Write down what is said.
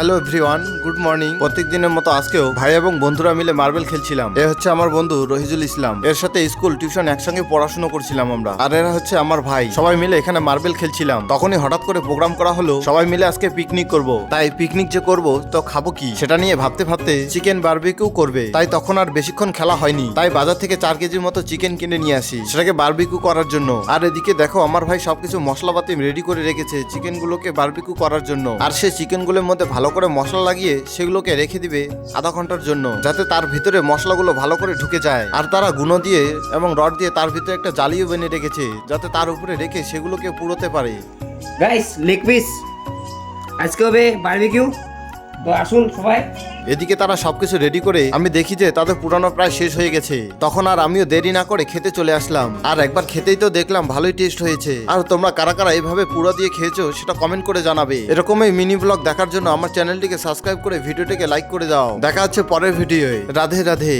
Hello everyone, good morning. প্রত্যেক দিনের মতো আজকেও ভাই এবং বন্ধুরা মিলে মার্বেল খেলছিলাম। এ হচ্ছে আমার বন্ধু রহিজুল ইসলাম। এর সাথে স্কুল টিউশন একসঙ্গে পড়াশোনা করছিলাম আমরা। আর এরা হচ্ছে আমার ভাই। সবাই মিলে এখানে মার্বেল খেলছিলাম। তখনই হঠাৎ করে প্রোগ্রাম করা হলো সবাই মিলে আজকে পিকনিক করব। তাই পিকনিক যে করব তো খাবো কি সেটা নিয়ে ভাবতে ভাবতে চিকেন বারবিকিউ করবে। তাই তখন আর বেশিক্ষণ খেলা হয়নি। তাই বাজার থেকে 4 কেজির মতো চিকেন কিনে নিয়ে আসি সেটাকে বারবিকিউ করার জন্য। আর এদিকে দেখো আমার ভাই সবকিছু মশলাপাতি রেডি করে রেখেছে চিকেন গুলোকে বারবিকিউ করার জন্য। আর সে চিকেন গুলোর মধ্যে ভালো করে মশলা লাগিয়ে সেগুলোকে রেখে দিবে আধা ঘন্টার জন্য, যাতে তার ভিতরে মশলাগুলো ভালো করে ঢুকে যায়। আর তারা গুঁড়ো দিয়ে এবং রড দিয়ে তার ভিতরে একটা জালিও বেনে রেখেছে, যাতে তার উপরে রেখে সেগুলোকে পুড়োতে পারে। গাইস লেগ পিস আজকে হবে বারবিকিউ, তো আসুন সবাই। এদিকে তারা সবকিছু রেডি করে আমি দেখি যে তাদের পুরানো প্রায় শেষ হয়ে গেছে। তখন আর আমিও দেরি না করে খেতে চলে আসলাম। আর একবার খেতেই তো দেখলাম ভালোই টেস্ট হয়েছে। আর তোমরা কারা কারা এইভাবে পুরো দিয়ে খেয়েছো সেটা কমেন্ট করে জানাবে। এরকমই মিনি ব্লগ দেখার জন্য আমার চ্যানেলটিকে সাবস্ক্রাইব করে ভিডিওটিকে লাইক করে দাও। দেখা হচ্ছে পরের ভিডিওয়ে। রাধে রাধে।